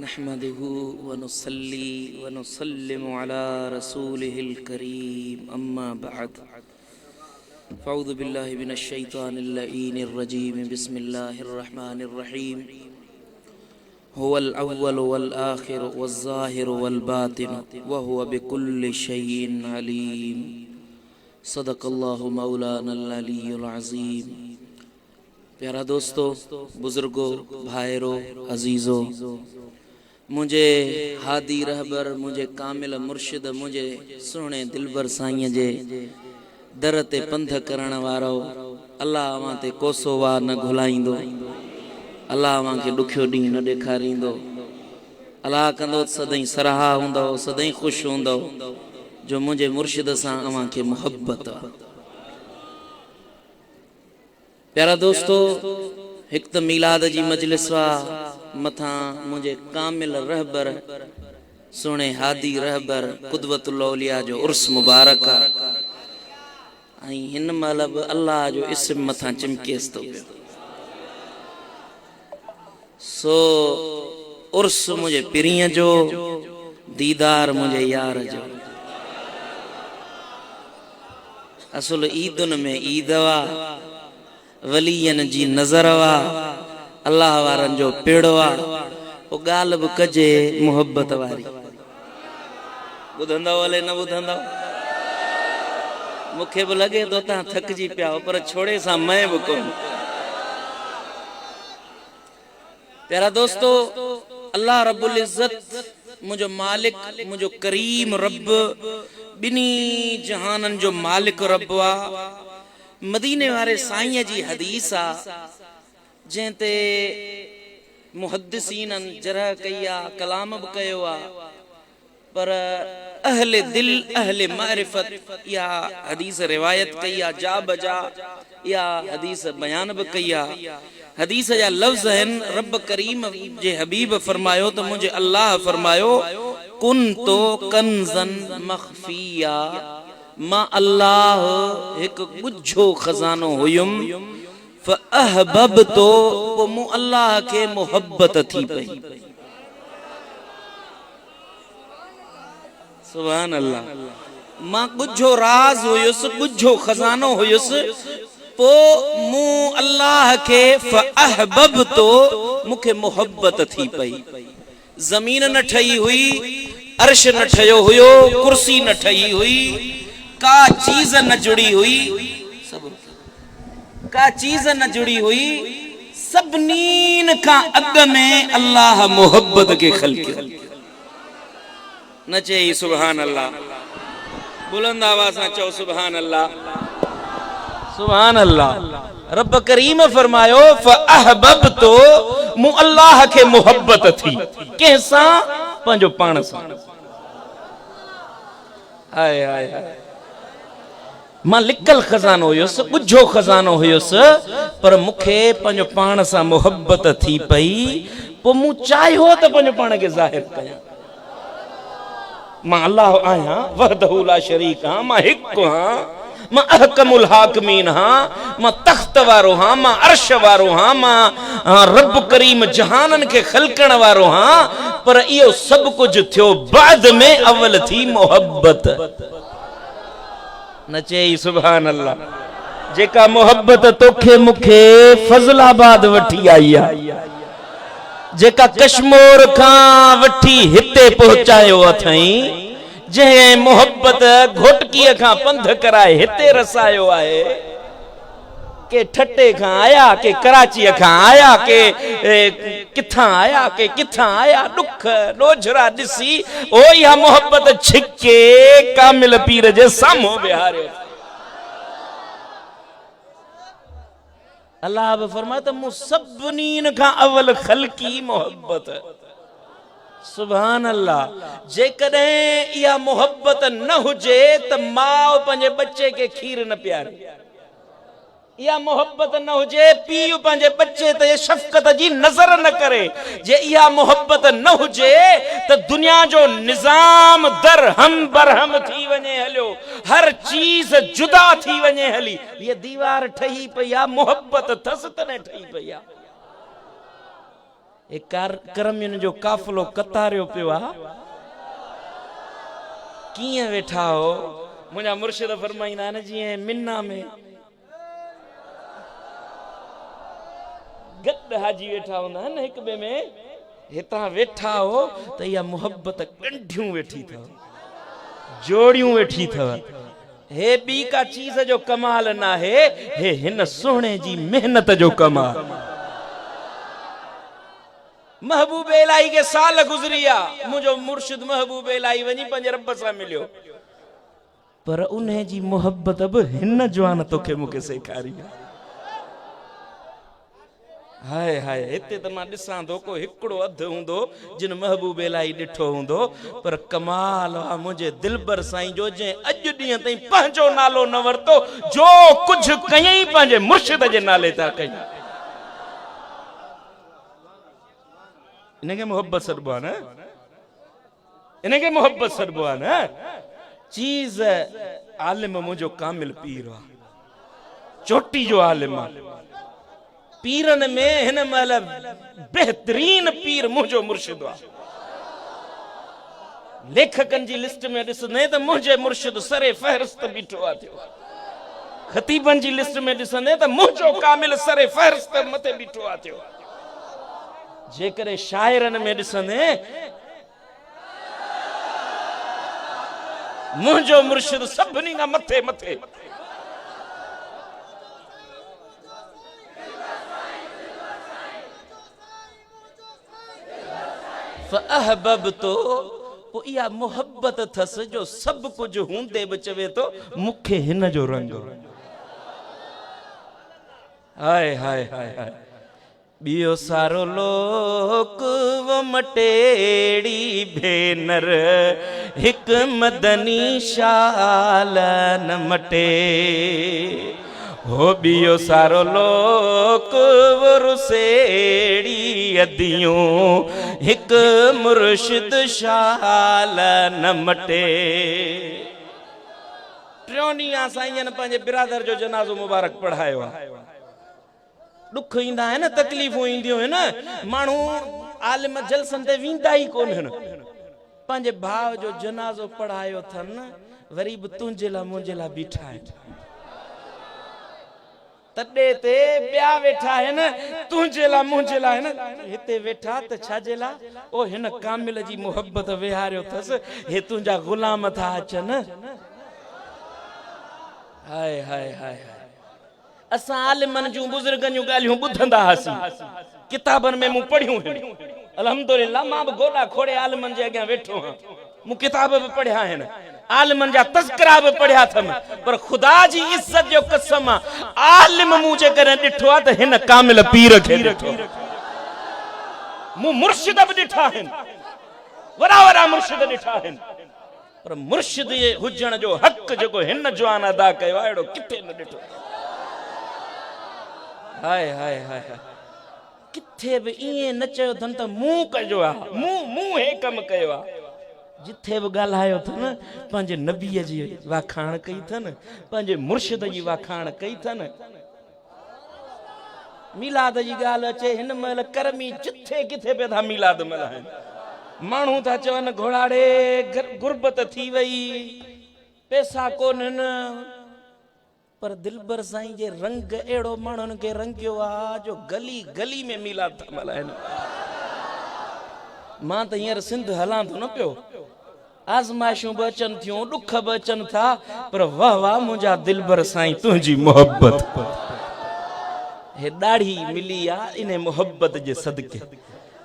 नहमदुहु व नुसल्ली व नुसल्लिमु अला रसूलिहिल करीम अम्मा बअद फ़अऊज़ु बिल्लाहि मिनश शैतानिर लईनिर रजीम बिस्मिल्लाहिर रहमानिर रहीम हुवल अव्वलु वल आखिरु वज़ ज़ाहिरु वल बातिनु व हुव बिकुल्लि शैइन अलीम सदक़ल्लाहु मौलानल अलीयुल अज़ीम। प्यारा दोस्तों, बुजुर्गों, भाइरों, अजीज़ों, मुझे हादी रहबर, मुझे कामिल मुर्शिद, मुझे सुहिणे दिलबर साईं जे दर ते पंध करण वारो अल्लाह अवां ते कोसो वार न घुलाईंदो, अल्लाह अवां खे ॾुखियो ॾींहुं न ॾेखारींदो, अल्लाह कंदो सदाईं सराहा हूंदो, सदाईं ख़ुशि हूंदो जो मुंहिंजे मुर्शिद सां अवां खे मुहब्बत आहे। प्यारा दोस्तों, हिक त मीलाद जी मजलिस वा मथा मुझे कामिल रहबर सुने हादी रहबर कुदवतुल औलिया जो उर्स मुबारक आई हिन मतलब अल्लाह जो इस्म मथा चिमकेस तो पियो। सो उर्स मुझे पिरीअ जो, दीदार मुझे यार जो। असल ईदुन में ईदवा, वलियन जी नज़रवा, अल्लाह वारन जो पेड़वा, वो गाल बि कजे मोहब्बत वारी। ॿुधंदव हले न ॿुधंदव? मूंखे बि लॻे थो तव्हां थकिजी पिया हो, पर छोड़े सां मैं बि कोन। प्यारा दोस्तों, अल्लाह रब्बुल इज़्ज़त मुझो मालिक, मुझो करीम रब, बिनी जहानन जो मालिक रब वा। मदीने वारे साईं जी हदीस आ जंहिंते मुहद्दिसीन जरह कई आ, कलाम बि कयो आ, पर अहले दिल अहले मारिफत या हदीस रिवायत कई आ, जा बजा या हदीस बयान बि कई आ। हदीस जा लफ्ज़ आहिनि, रब करीम जे हबीब फरमायो त मुंहिंजे अल्लाह फरमायो कुन तो कंज़न मख़फ़िया, मां अल्लाह एक ॻुझो खजानो हुयुम, फ़अहबब तो मु अल्लाह के मोहब्बत थी पई। सुभान अल्लाह। मां ॻुझो राज हुयुस, ॻुझो खजानो हुयुस, पो मु अल्लाह के फ़अहबब तो मुखे मोहब्बत थी पई। ज़मीन न ठही हुई, अर्श न ठहियो हुयो, कुर्सी न ठही हुई, का चीज न जुड़ी हुई, सब का चीज न जुड़ी हुई, सभनीन का अग में अल्लाह मोहब्बत के खल्क़ियो। न चई सुभान अल्लाह, बुलंद आवाज़ सां चओ सुभान अल्लाह, सुभान अल्लाह। रब करीम फरमायो फ़अहबब तो मु अल्लाह के मोहब्बत थी कंहिंसां, पंहिंजो पाण सां। हाय हाय हाय। मां लिकल खजानो हुयुसि, ॻुझो खजानो हुयुसि, पर मूंखे पंहिंजो पाण सां मोहब्बत थी पई, पोइ मूं चाहियो त पंहिंजो पाण खे ज़ाहिर कयां। मां अल्लाह आहियां, वहदहु ला शरीक आहियां, मां हिकु आहियां, मां अहकमुल हाकिमीन आहियां, मां तख्त वारो आहियां, मां अर्श वारो आहियां, मां रब करीम जहानन खे खलकण वारो आहियां, पर इहो सभु कुझु थियो बाद में, अवल थी मोहब्बत। न चई सुभान अल्लाह। जेका मोहब्बत तोखे मूंखे फज़लाबाद वठी आई आहे, जेका कश्मीर खां वठी हिते पहुचायो अथई, जंहिं मोहब्बत घोटकीअ खां पंध कराए हिते रसायो आहे, के ठटे खां आया, के कराचीअ खां आया, के किथां आया, के किथां आया, ॾुख ॾोझरा ॾिसी ओ इहा मोहब्बत छिके कामिल पीर जे साम्हूं बिहारियो। अल्लाह बि फरमाए त मूं सभिनीन खां अवल ख़ल्क़ी मोहब्बत। सुभान अल्लाह। जेकॾहिं इहा मोहब्बत न हुजे त माउ पंहिंजे बच्चे के खीर न पियारे, इहा मोहब्बत न हुजे, पीउ पंहिंजे बच्चे ते शफ़क़त जी नज़र न करे, जे इहा मोहब्बत न हुजे त दुनिया जो निज़ाम दरहम बरहम थी वञे हलियो, हर चीज जुदा थी वञे हली। ये दीवार ठही पई आहे, मोहब्बत थस तने ठही पई आहे। ए करमियुनि जो काफ़िलो कतारियो पियो आहे कीअं वेठा हो मुंहिंजा मुर्शिद फरमाईंदा आहिनि जीअं मिना में गॾु हाजी वेठा हूंदा आहिनि हिक ॿिए में हितां वेठा हो त इहा मुहबत ॻंढियूं वेठी अथव जोड़ियूं वेठी अथव हे ॿी का चीज़ जो कमाल न आहे हे हिन सुहिणे जी मेहनत जो कमाल महबूब इलाही के साल गुज़री आहे मुंहिंजो मुर्शिद महबूब इलाही वञी पंहिंजे रब सां मिलियो पर उन जी मुहबत बि हिन जवान तोखे मूंखे सेखारी आहे हाय हाय हिते त मां ॾिसां थो को हिकिड़ो अधु हूंदो जिन महबूब इलाही ॾिठो हूंदो पर कमाल आहे मुंहिंजे दिलबर साईं जो जंहिं अॼु ॾींहं ताईं पंहिंजो नालो न वरितो जो कुझु कयईं पंहिंजे मुर्शिद जे नाले तां कयईं इनखे मोहब्बत सॾिबो आहे न इनखे मोहब्बत सॾिबो आहे न चीज़ आलिम मुंहिंजो कामिल पीर आहे चोटी जो आलिम आहे पीरन में हिन महिल बेहतरीन पीर मुंहिंजो मुर्शिद आहे लेखकनि जी लिस्ट में ॾिसंदे त मुंहिंजे मुर्शिद सरे फ़हरिस्त बीठो आहे थियो ख़तीबनि जी लिस्ट में ॾिसंदे त मुंहिंजो कामिल सरे फ़हरिस्त मथे बीठो आहे थियो जेकॾहिं शाइरनि में ॾिसंदे मुंहिंजो मुर्शिद सभिनी खां मथे मथे फ़अहबब्तो पोइ इहा मुहब्बत अथसि जो सभु कुझु हूंदे बि चवे थो मूंखे हिन जो रंग हाय हाय हाय हाय ॿियो सारो लोक वो मटेड़ी भेनर हिक मदनी शाल न मटे हो ॿियो सारो लोक वो रुसेड़ी अदियूं हिक मुर्शिद शाल न मटे टियों ॾींहुं साईं पंहिंजे बिरादर जो जनाज़ो मुबारक पढ़ायो आहे दुख ईंदा आहिनि तकलीफ़ूं ईंदियूं आहिनि माण्हू आलिम जलसनि ते वेंदा ई कोन्हनि पंहिंजे भाउ जो जनाज़ो पढ़ायो अथनि वरी बि तुंहिंजे लाइ मुंहिंजे लाइ बीठा आहिनि तॾे ते ॿिया वेठा आहिनि तुंहिंजे लाइ मुंहिंजे लाइ आहिनि हिते वेठा त छाजे लाइ ओ हिन कामिल जी मुहबत विहारियो अथसि हे तुंहिंजा ग़ुलाम था अचनि हाय हाय हाय असां आलिमनि जूं बुज़ुर्गनि जूं ॻाल्हियूं ॿुधंदा हुआसीं किताबनि में मूं पढ़ियूं आहिनि अल्हम्दुलिल्लाह मां बि गोॾा खोड़े आलिमनि जे अॻियां वेठो आहियां मूं किताब बि पढ़िया आहिनि आलिमनि जा तज़किरा बि पढ़िया अथमि पर ख़ुदा जी इज़त जो कसम आलिम मूं जेकॾहिं ॾिठो आहे त हिन कामिल पीर खे ॾिठो मूं मुर्शिद बि ॾिठा आहिनि वॾा वॾा मुर्शिद ॾिठा आहिनि पर मुर्शिद हुजण जो हक़ जेको हिन जवान अदा कयो आहे अहिड़ो किथे न ॾिठो हाय हाय हाय किथे बि ईअं न चयो अथनि त मूं कयो आहे मूं हे कमु कयो आहे जिथे बि ॻाल्हायो अथनि पंहिंजे नबीअ जी वाखाण कई अथनि पंहिंजे मुर्शिद जी वाखाण कई अथनि मीलाद जी ॻाल्हि अचे हिन महिल करमी जिथे किथे पिया था मीलाद मल्हाइनि माण्हू था चवनि घोड़ाड़े गुरबत थी वई पैसा कोन्हनि पर दिलबर साईं जे रंग अहिड़ो माण्हुनि खे रंगियो आहे जो गली गली में मीलाद था मल्हाइनि मां त हींअर सिंध हलां थो न पियो आज़माइशूं बि अचनि थियूं ॾुख बि अचनि था पर वाह वाह मुंहिंजा दिलबर साईं तुंहिंजी मोहब्बत हे ॾाढ़ी मिली आहे इन मोहब्बत जे सदके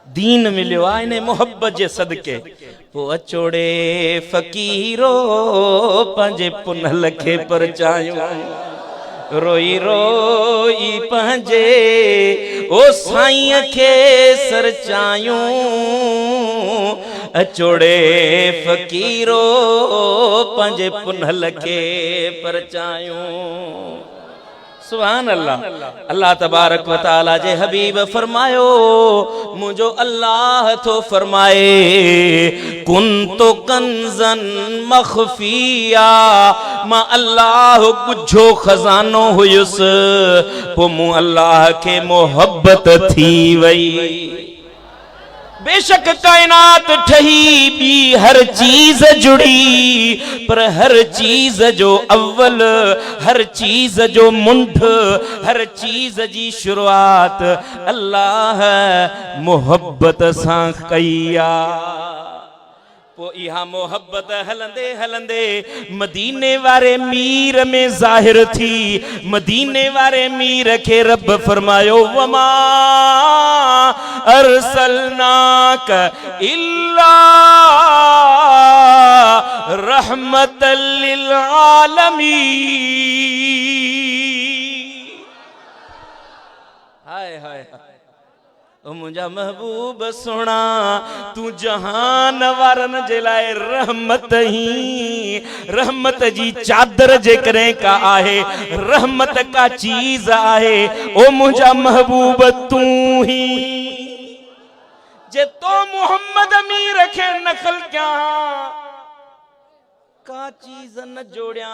दीन मिलियो आहे इन मोहब्बत जे सदके पोइ अचोड़े फ़कीरो पंहिंजे पुनल खे परचायूं रोई रोई पंहिंजे ओ साईं खे सरचायूं अचोड़े फ़कीरो पंहिंजे पुनल खे परचायूं सुभान अल्लाह अल्लाह तबारक व तआला जे हबीब फरमायो मुझो अल्लाह तो फरमाए कुन तो कंजन मखफिया मां अल्लाह गुझो खजानो हुयुस पो मु अल्लाह के मोहब्बत थी वई बेशक कायनात ठही भी हर चीज जुड़ी, पर हर चीज जो अव्वल, हर चीज जो मुंढ, हर चीज जी शुरुआत अल्लाह मोहब्बत सां कईया। पो इहा मोहब्बत हलंदे हलंदे मदीने वारे मीर में ज़ाहिर थी। मदीने वारे मीर के रब फरमायो वमा अरसलनाक इल्ला रहमतल लिल आलमीन। हाय हाय ओ मुंहिंजा महबूब सोना, तू जहान वारन जे लाए रहमत ही, रहमत जी चादर जे करे का आहे, रहमत का चीज आहे। ओ मुंहिंजा महबूब तू ही जे तो मोहम्मद अमीर खे नकल क्या का चीज न जोड़िया,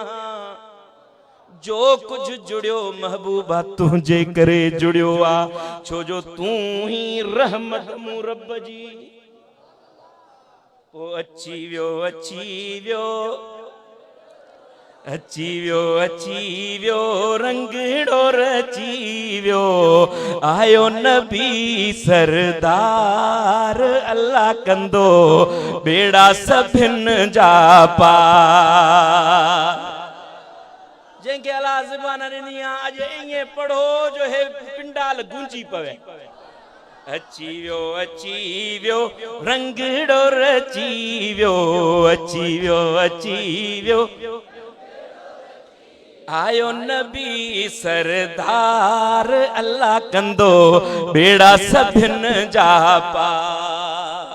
जो कुछ जुड़ियो महबूबा तुझे करे जुड़ियो आ, छो जो तू ही रहमत मु रब जी। ओ अची वियो अची वियो अची वियो अची वियो रंगड़ो रची वियो, आयो नबी सरदार अल्लाह कंदो बेड़ा सभिन जा पार। जंहिंखे अलाह ज़बान ॾिनी आहे अॼु ईअं पढ़ो जो हे पिंडाल गूंजी पवे। अची वियो रंगड़ो रची वियो, अची वियो आयो नबी सरदार अल्लाह कंदो बेड़ा सभिन जा पार।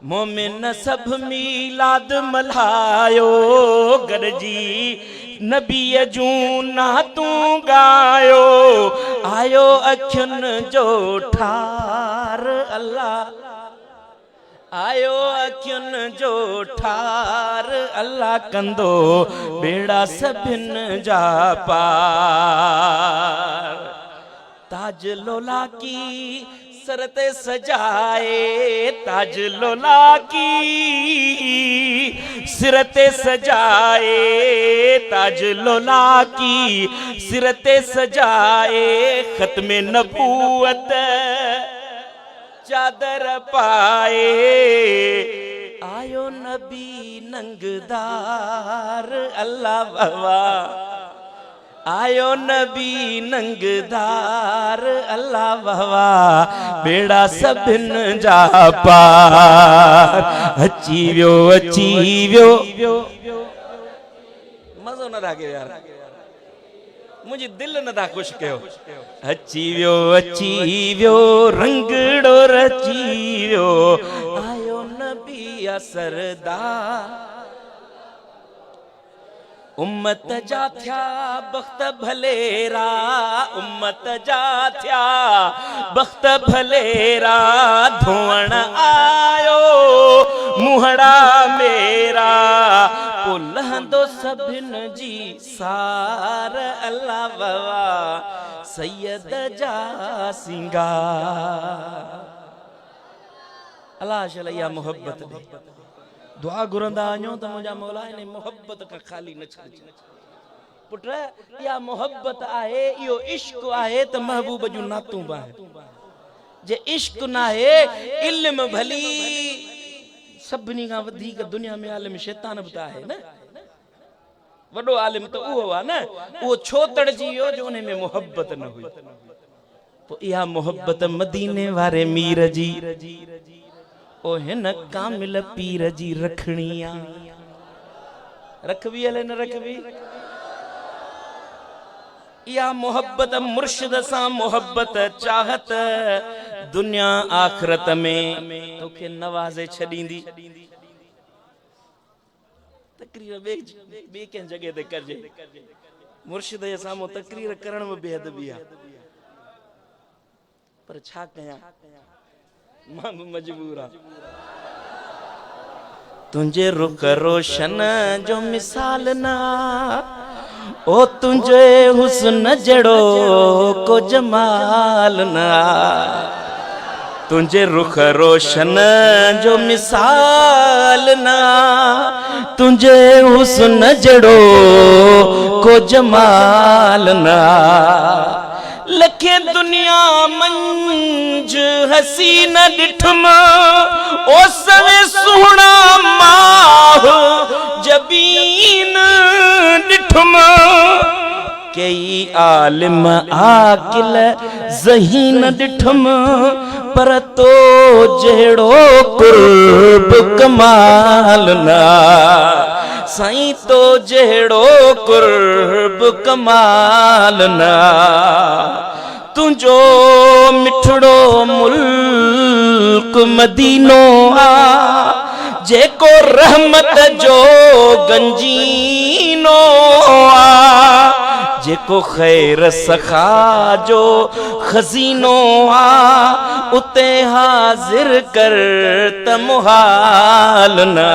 मोमिन सब मीलाद मल्हायो गॾजी, नबीअ जूं नातूं गायो, आयो अखियुनि जो ठार अल्लाह, आयो अखियुनि जो ठार अल्लाह कंदो बेड़ा सभिन जा पार। ताज लोला की सरते सजाए, ताज लोला की सिरते सजाए, ताज लोला की सिरते सजाए, खत्मे नबूवत चादर पाए, आयो नबी नंगदार अल्लाह बाबा, आयो नबी नंगदार अल्लाह बाबा बेड़ा सभिन जा पार। अची वियो मज़ो न था कयो यार, मुझी दिल न था खुश कयो। अची वियो रंगड़ो रची वियो, आयो नबी सरदार। उम्मत जा थिया बख्त भलेरा, उम्मत जा थिया बख्त भलेरा, धोअण आयो मुहड़ा मेरा, पो लहंदो सभिन जी सार अल्लाह बाबा सैयद जा सिंगार। अल्लाह शलैया मोहब्बत दे दुआ घुरंदा आहियूं त मुंहिंजा मौला इन मोहब्बत का खाली न छॾिजे। पुट या मोहब्बत आहे, इहो इश्क आहे त महबूब जूं नातूं बि आहिनि। जे इश्क न आहे इल्म भली सभिनी खां वधीक दुनिया में आलिम शैतान बि त आहे न। वॾो आलिम त उहो आहे न, उहो छो तड़जी वियो जो उन में मोहब्बत न हुई। पोइ इहा मोहब्बत मदीने वारे मीर जी ओ हिन कामिल पीर जी रखणी आ। रखबी हले न रखबी, या मोहब्बत मुर्शिद सां मोहब्बत चाहत दुनिया आखिरत में तोखे नवाज़े छॾींदी। तकरीर ॿिए कंहिं जॻह ते कजे, मुर्शिद जे साम्हूं तकरीर करण में बेअदबी आहे, पर छा कयां मां भी मजबूर आ। तुझे रुख रोशन जो मिसाल ना, ओ तुझे हुस्न जड़ो को जमाल ना। तुझे रुख रोशन जो मिसाल ना, तुझे हुस्न जड़ो को जमाल ना। लखे दुनिया मंज हसीन डिठम, ओ सवे सुहना माह जबीन डिठम। कई आलिम आकिल ज़हीन डिठम, पर तो जहिड़ो कुर्ब कमाल ना। साईं तो जहिड़ो कुर्ब कमाल ना। तुंहिंजो मिठड़ो मुल्क मदीनो आ, जेको रहमत जो गंजीनो आ, जेको खैर सखा जो खजीनो आ, उते हाजिर कर त मुहाल ना।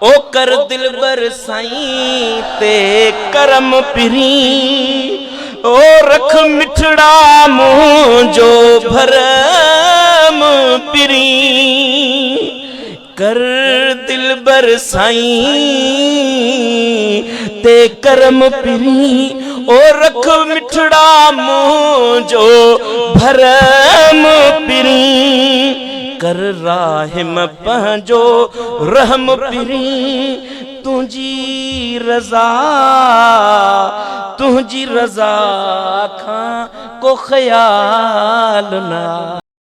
ओ कर दिलबर साईं ते करम पिरी, ओ रख मिठड़ा मुंहिंजो भरम पिरी। कर दिलबर साईं ते करम पिरी, ओ रख मिठड़ा मुंहिंजो भरम पिरी। कर राहिम पंहिंजो रहम पिरी, तुंहिंजी रज़ा खां को ख़याल ना।